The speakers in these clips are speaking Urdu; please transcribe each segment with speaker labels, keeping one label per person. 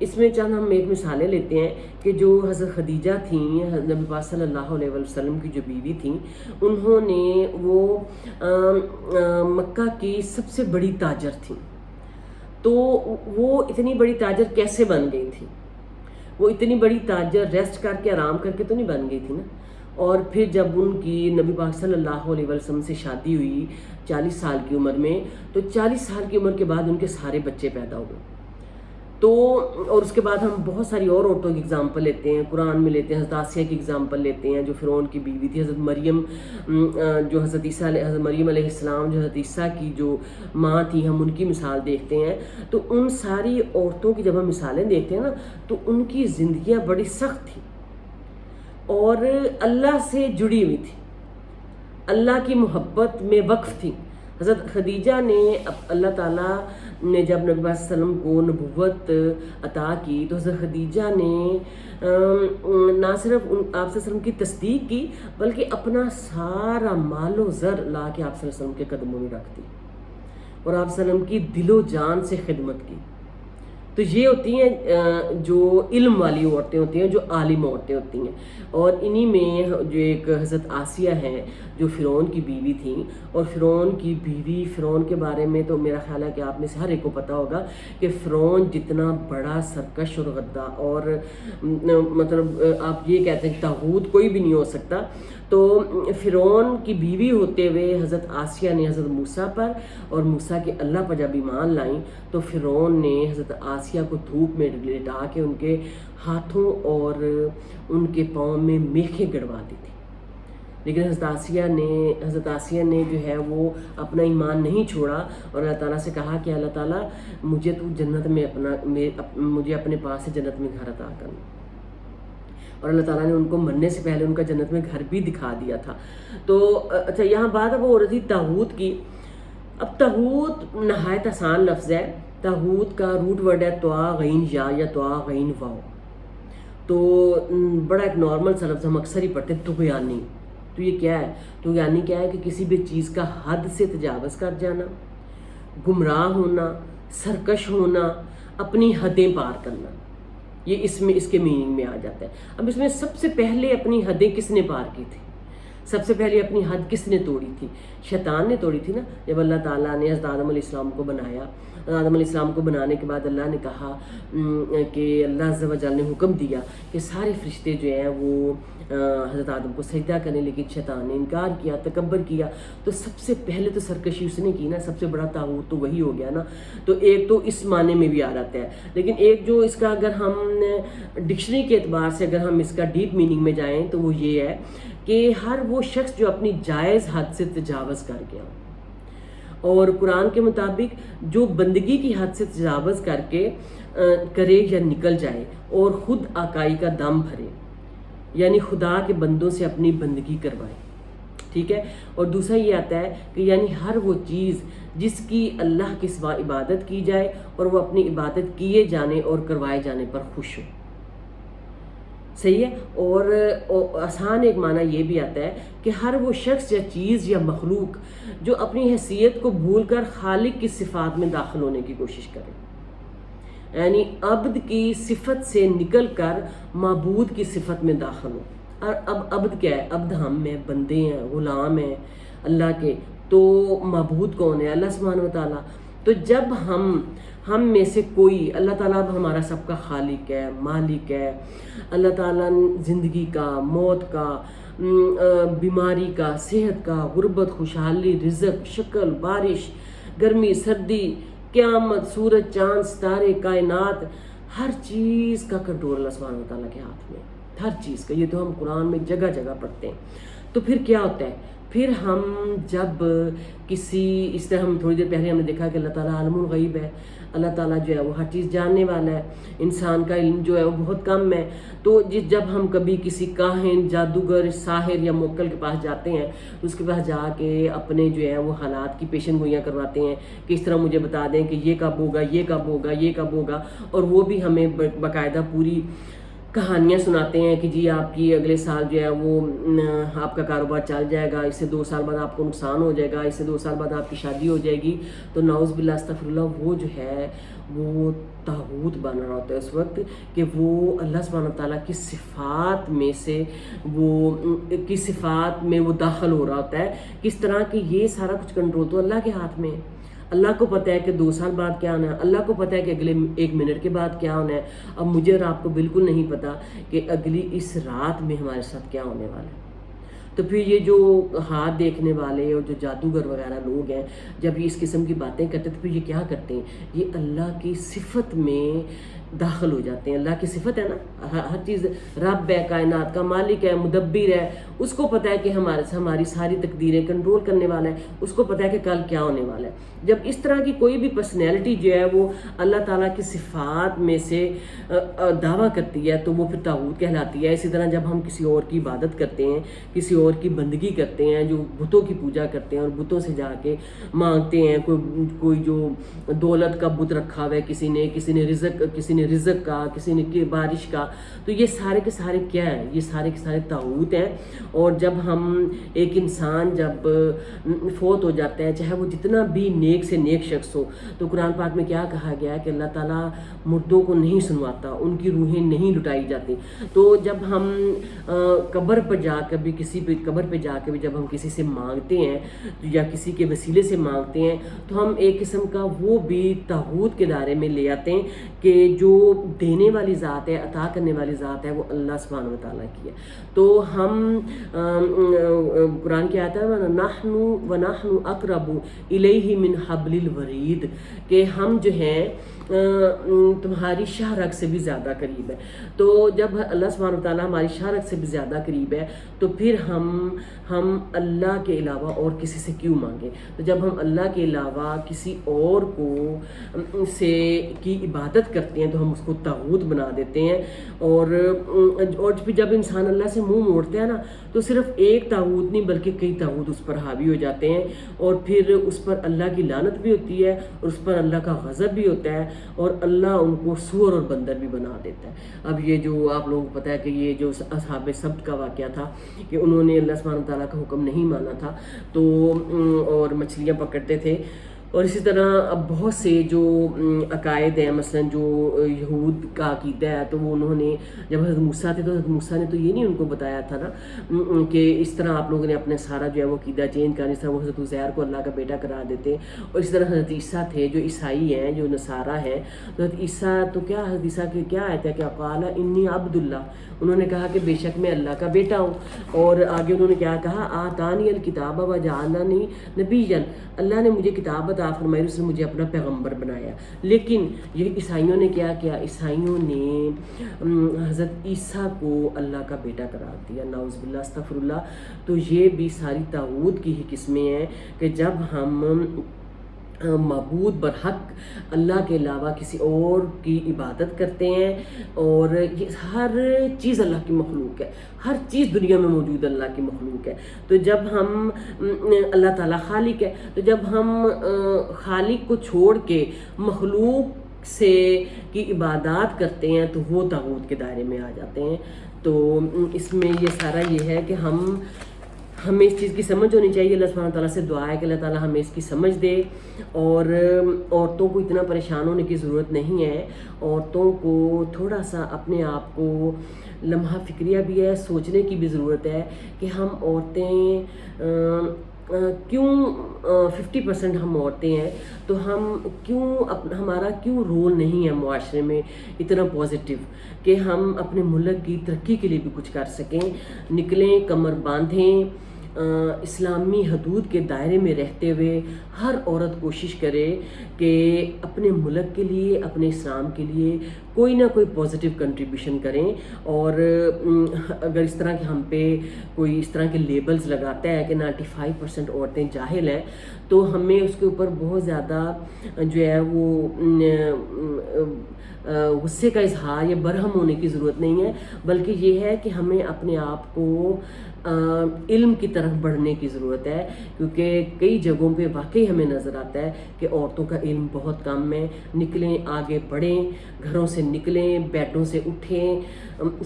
Speaker 1: اس میں چند ہم ایک مثالیں لیتے ہیں کہ جو حضرت خدیجہ تھیں، نبی پاک صلی اللہ علیہ وسلم کی جو بیوی تھیں، انہوں نے وہ مکہ کی سب سے بڑی تاجر تھیں. تو وہ اتنی بڑی تاجر کیسے بن گئی تھی؟ وہ اتنی بڑی تاجر ریسٹ کر کے آرام کر کے تو نہیں بن گئی تھی نا. اور پھر جب ان کی نبی پاک صلی اللہ علیہ وسلم سے شادی ہوئی 40 سال کی عمر میں، تو 40 سال کی عمر کے بعد ان کے سارے بچے پیدا ہوئے. تو اور اس کے بعد ہم بہت ساری اور عورتوں کی اگزامپل لیتے ہیں، قرآن میں لیتے ہیں. حضرت آسیہ کی اگزامپل لیتے ہیں جو فرعون کی بیوی تھی. حضرت مریم جو حضرت مریم علیہ السلام جو حضرت عیسیٰ کی جو ماں تھی، ہم ان کی مثال دیکھتے ہیں. تو ان ساری عورتوں کی جب ہم مثالیں دیکھتے ہیں نا، تو ان کی زندگیاں بڑی سخت تھیں اور اللہ سے جڑی ہوئی تھی، اللہ کی محبت میں وقف تھی. حضرت خدیجہ نے اللہ تعالیٰ نے جب نبی صلی اللہ علیہ وسلم کو نبوت عطا کی، تو حضرت خدیجہ نے نہ صرف آپ صلی اللہ علیہ وسلم کی تصدیق کی، بلکہ اپنا سارا مال و زر لا کے آپ صلی اللہ علیہ وسلم کے قدموں میں رکھ دی اور آپ صلی اللہ علیہ وسلم کی دل و جان سے خدمت کی. تو یہ ہوتی ہیں جو علم والی عورتیں ہوتی ہیں، جو عالم عورتیں ہوتی ہیں. اور انہی میں جو ایک حضرت آسیہ ہیں جو فرعون کی بیوی تھیں. اور فرعون کی بیوی، فرعون کے بارے میں تو میرا خیال ہے کہ آپ میں سے ہر ایک کو پتہ ہوگا کہ فرعون جتنا بڑا سرکش اور غدہ اور مطلب آپ یہ کہتے ہیں کہ طاغوت کوئی بھی نہیں ہو سکتا. تو فرعون کی بیوی ہوتے ہوئے حضرت آسیہ نے حضرت موسیٰ پر اور موسیٰ کے اللہ پر جب ایمان لائیں، تو فرعون نے حضرت آسیہ کو دھوپ میں لٹا کے ان کے ہاتھوں اور ان کے پاؤں میں میخیں گڑوا دی تھی. لیکن حضرت آسیہ نے جو ہے وہ اپنا ایمان نہیں چھوڑا اور اللہ تعالیٰ سے کہا کہ اللہ تعالیٰ مجھے تو جنت میں مجھے اپنے پاس سے جنت میں گھر عطا کرنا. اور اللہ تعالیٰ نے ان کو مرنے سے پہلے ان کا جنت میں گھر بھی دکھا دیا تھا. تو اچھا، یہاں بات اب ہو رہی تھی طاغوت کی. اب طاغوت نہایت آسان لفظ ہے. طاغوت کا روٹ ورڈ ہے طوا غین یا طوا غین واو. تو بڑا ایک نارمل سا لفظ ہم اکثر ہی پڑھتے ہیں، طغیانی. تو یہ کیا ہے؟ طغیانی کیا ہے کہ کسی بھی چیز کا حد سے تجاوز کر جانا، گمراہ ہونا، سرکش ہونا، اپنی حدیں پار کرنا. یہ اس کے میننگ میں آ جاتا ہے. اب اس میں سب سے پہلے اپنی حدیں کس نے پار کی تھی؟ سب سے پہلے اپنی حد کس نے توڑی تھی؟ شیطان نے توڑی تھی نا. جب اللہ تعالیٰ نے حضرت آدم علیہ السلام کو بنایا، آدم علیہ السلام کو بنانے کے بعد اللہ نے کہا کہ اللہ عز و جل نے حکم دیا کہ سارے فرشتے جو ہیں وہ حضرت آدم کو سجدہ کریں، لیکن شیطان نے انکار کیا، تکبر کیا. تو سب سے پہلے تو سرکشی اس نے کی نا. سب سے بڑا طاغوت تو وہی ہو گیا نا. تو ایک تو اس معنی میں بھی آ جاتا ہے. لیکن ایک جو اس کا اگر ہم ڈکشنری کے اعتبار سے اگر ہم اس کا ڈیپ میننگ میں جائیں تو وہ یہ ہے کہ ہر وہ شخص جو اپنی جائز حد سے تجاوز کر گیا. اور قرآن کے مطابق جو بندگی کی حد سے تجاوز کر کے کرے یا نکل جائے اور خود آقائی کا دم بھرے، یعنی خدا کے بندوں سے اپنی بندگی کروائے. ٹھیک ہے. اور دوسرا یہ آتا ہے کہ یعنی ہر وہ چیز جس کی اللہ کے سوا عبادت کی جائے اور وہ اپنی عبادت کیے جانے اور کروائے جانے پر خوش ہو. صحیح ہے. اور آسان ایک معنی یہ بھی آتا ہے کہ ہر وہ شخص یا چیز یا مخلوق جو اپنی حیثیت کو بھول کر خالق کی صفات میں داخل ہونے کی کوشش کرے، یعنی عبد کی صفت سے نکل کر معبود کی صفت میں داخل ہو. اور اب عبد کیا ہے؟ عبد ہم ہیں، بندے ہیں، غلام ہیں اللہ کے. تو معبود کون ہے؟ اللہ سبحانہ و تعالیٰ. تو جب ہم میں سے کوئی، اللہ تعالیٰ اب ہمارا سب کا خالق ہے، مالک ہے. اللہ تعالیٰ زندگی کا، موت کا، بیماری کا، صحت کا، غربت، خوشحالی، رزق، شکل، بارش، گرمی، سردی، قیامت، سورج، چاند، ستارے، کائنات، ہر چیز کا کنٹرول اللہ سبحانہ و تعالیٰ کے ہاتھ میں، ہر چیز کا. یہ تو ہم قرآن میں جگہ جگہ پڑھتے ہیں. تو پھر کیا ہوتا ہے؟ پھر ہم جب اس طرح ہم تھوڑی دیر پہلے ہم نے دیکھا کہ اللہ تعالیٰ عالم الغیب ہے. اللہ تعالیٰ جو ہے وہ ہر چیز جاننے والا ہے. انسان کا علم جو ہے وہ بہت کم ہے. تو جب ہم کبھی کسی کاہن، جادوگر، ساحر یا موکل کے پاس جاتے ہیں تو اس کے پاس جا کے اپنے جو ہے وہ حالات کی پیشن گوئیاں کرواتے ہیں کہ اس طرح مجھے بتا دیں کہ یہ کب ہوگا، یہ کب ہوگا، یہ کب ہوگا. اور وہ بھی ہمیں باقاعدہ پوری کہانیاں سناتے ہیں کہ جی آپ کی اگلے سال جو ہے وہ آپ کا کاروبار چل جائے گا، اس سے 2 سال بعد آپ کو نقصان ہو جائے گا، اس سے 2 سال بعد آپ کی شادی ہو جائے گی، تو نعوذ باللہ استغفر اللہ، وہ جو ہے وہ طاغوت بن رہا ہوتا ہے اس وقت کہ وہ اللہ سبحانہ تعالیٰ کی صفات میں سے کی صفات میں وہ داخل ہو رہا ہوتا ہے. کس طرح کہ یہ سارا کچھ کنٹرول تو اللہ کے ہاتھ میں ہے. اللہ کو پتہ ہے کہ 2 سال بعد کیا ہونا ہے، اللہ کو پتہ ہے کہ اگلے 1 منٹ کے بعد کیا ہونا ہے. اب مجھے اور آپ کو بالکل نہیں پتہ کہ اگلی اس رات میں ہمارے ساتھ کیا ہونے والا ہے. تو پھر یہ جو ہاتھ دیکھنے والے اور جو جادوگر وغیرہ لوگ ہیں، جب یہ اس قسم کی باتیں کرتے ہیں تو پھر یہ کیا کرتے ہیں، یہ اللہ کی صفت میں داخل ہو جاتے ہیں. اللہ کی صفت ہے نا، ہر چیز رب ہے، کائنات کا مالک ہے، مدبر ہے، اس کو پتہ ہے کہ ہماری ساری تقدیریں کنٹرول کرنے والا ہے، اس کو پتہ ہے کہ کل کیا ہونے والا ہے. جب اس طرح کی کوئی بھی پرسنالٹی جو ہے وہ اللہ تعالیٰ کی صفات میں سے دعویٰ کرتی ہے تو وہ پھر طاغوت کہلاتی ہے. اسی طرح جب ہم کسی اور کی عبادت کرتے ہیں، کسی اور کی بندگی کرتے ہیں، جو بتوں کی پوجا کرتے ہیں اور بتوں سے جا کے مانگتے ہیں، کوئی جو دولت کا بت رکھا ہوا ہے کسی نے رزق کا، کسی نے بارش کا، تو یہ سارے کے سارے کیا ہیں، یہ سارے کے سارے طاغوت ہیں. اور جب ایک انسان جب فوت ہو جاتا ہے، چاہے وہ جتنا بھی نیک سے نیک شخص ہو، تو قرآن پاک میں کیا کہا گیا ہے کہ اللہ تعالیٰ مردوں کو نہیں سنواتا، ان کی روحیں نہیں لٹائی جاتی. تو جب ہم قبر پر جا کے بھی جب ہم کسی سے مانگتے ہیں یا کسی کے وسیلے سے مانگتے ہیں، تو ہم ایک قسم کا وہ بھی طاغوت کے دائرے میں لے آتے ہیں کہ جو دینے والی ذات ہے، عطا کرنے والی ذات ہے، وہ اللہ سبحانہ و تعالیٰ کی ہے. تو ہم قرآن کی آیت ہے وَنَحْنُ أَقْرَبُ إِلَيْهِ مِنْ حَبْلِ الْوَرِيدِ، کہ ہم جو ہیں تمہاری شاہ رگ سے بھی زیادہ قریب ہے. تو جب اللہ سبحانہ وتعالیٰ ہماری شاہ رگ سے بھی زیادہ قریب ہے تو پھر ہم اللہ کے علاوہ اور کسی سے کیوں مانگیں. تو جب ہم اللہ کے علاوہ کسی اور کو کی عبادت کرتے ہیں تو ہم اس کو طاغوت بنا دیتے ہیں. اور پھر جب انسان اللہ سے منہ موڑتا ہے نا، تو صرف ایک طاغوت نہیں بلکہ کئی طاغوت اس پر حاوی ہو جاتے ہیں، اور پھر اس پر اللہ کی لعنت بھی ہوتی ہے اور اس پر اللہ کا غضب بھی ہوتا ہے، اور اللہ ان کو سور اور بندر بھی بنا دیتا ہے. اب یہ جو آپ لوگوں کو پتہ ہے کہ یہ جو اصحاب سبت کا واقعہ تھا کہ انہوں نے اللہ سبحانہ تعالیٰ کا حکم نہیں مانا تھا تو اور مچھلیاں پکڑتے تھے. اور اسی طرح اب بہت سے جو عقائد ہیں، مثلا جو یہود کا عقیدہ ہے، تو وہ انہوں نے جب حضرت موسیٰ تھے تو حضرت موسیٰ نے تو یہ نہیں ان کو بتایا تھا نا کہ اس طرح آپ لوگوں نے اپنے سارا جو ہے وہ عقیدہ چینج کرنا، اس طرح وہ حضرت عزیر کو اللہ کا بیٹا قرار دیتے. اور اس طرح حضرت عیسیٰ تھے جو عیسائی ہیں، جو نصارہ ہیں، تو حضرت عیسیٰ تو کیا حضرت عیسیٰ کی کیا آیت ہے کہ قال انی عبد اللہ، انہوں نے کہا کہ بے شک میں اللہ کا بیٹا ہوں. اور آگے انہوں نے کیا کہا، آتانی الکتاب وجعلنی نبیا، اللہ نے مجھے کتاب عطا فرمائی، اس نے مجھے اپنا پیغمبر بنایا. لیکن یہ عیسائیوں نے کیا کیا، عیسائیوں نے حضرت عیسیٰ کو اللہ کا بیٹا قرار دیا، نعوذ باللہ استغفر اللہ. تو یہ بھی ساری طاغوت کی ہی قسمیں ہیں کہ جب ہم معبود برحق اللہ کے علاوہ کسی اور کی عبادت کرتے ہیں. اور یہ ہر چیز اللہ کی مخلوق ہے، ہر چیز دنیا میں موجود اللہ کی مخلوق ہے. تو جب ہم اللہ تعالیٰ خالق ہے، تو جب ہم خالق کو چھوڑ کے مخلوق سے کی عبادات کرتے ہیں تو وہ طاغوت کے دائرے میں آ جاتے ہیں. تو اس میں یہ سارا یہ ہے کہ ہمیں اس چیز کی سمجھ ہونی چاہیے. اللہ سبحانہ تعالیٰ سے دعا ہے کہ اللہ تعالیٰ ہمیں اس کی سمجھ دے. اور عورتوں کو اتنا پریشان ہونے کی ضرورت نہیں ہے. عورتوں کو تھوڑا سا اپنے آپ کو لمحہ فکریہ بھی ہے، سوچنے کی بھی ضرورت ہے کہ ہم عورتیں کیوں 50% ہم عورتیں ہیں، تو ہمارا کیوں رول نہیں ہے معاشرے میں اتنا پازیٹیو کہ ہم اپنے ملک کی ترقی کے لیے بھی کچھ کر سکیں. نکلیں، کمر باندھیں، اسلامی حدود کے دائرے میں رہتے ہوئے ہر عورت کوشش کرے کہ اپنے ملک کے لیے، اپنے اسلام کے لیے کوئی نہ کوئی پازیٹیو کنٹریبیوشن کریں. اور اگر اس طرح کے ہم پہ کوئی اس طرح کے لیبلز لگاتا ہے کہ 95% عورتیں جاہل ہیں، تو ہمیں اس کے اوپر بہت زیادہ جو ہے وہ غصے کا اظہار یا برہم ہونے کی ضرورت نہیں ہے، بلکہ یہ ہے کہ ہمیں اپنے آپ کو علم کی طرف طرف بڑھنے کی ضرورت ہے، کیونکہ کئی جگہوں پہ واقعی ہمیں نظر آتا ہے کہ عورتوں کا علم بہت کم ہے۔ نکلیں، آگے بڑھیں، گھروں سے نکلیں، بیڈوں سے اٹھیں،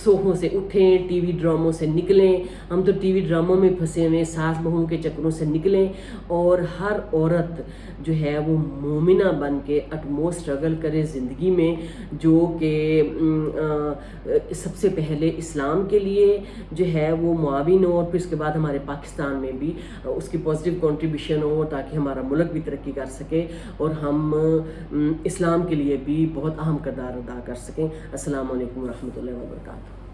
Speaker 1: صوفوں سے اٹھیں، ٹی وی ڈراموں سے نکلیں۔ ہم تو ٹی وی ڈراموں میں پھنسے ہوئے، ساس بہوؤں کے چکروں سے نکلیں، اور ہر عورت جو ہے وہ مومنہ بن کے اٹموسٹ اسٹرگل کرے زندگی میں، جو کہ سب سے پہلے اسلام کے لیے جو ہے وہ معاون ہو، اور پھر اس کے بعد ہمارے پاکستان میں بھی اس کی پازیٹیو کنٹریبیوشن ہو، تاکہ ہمارا ملک بھی ترقی کر سکے اور ہم اسلام کے لیے بھی بہت اہم کردار ادا کر سکیں۔ السلام علیکم ورحمۃ اللہ وبرکاتہ۔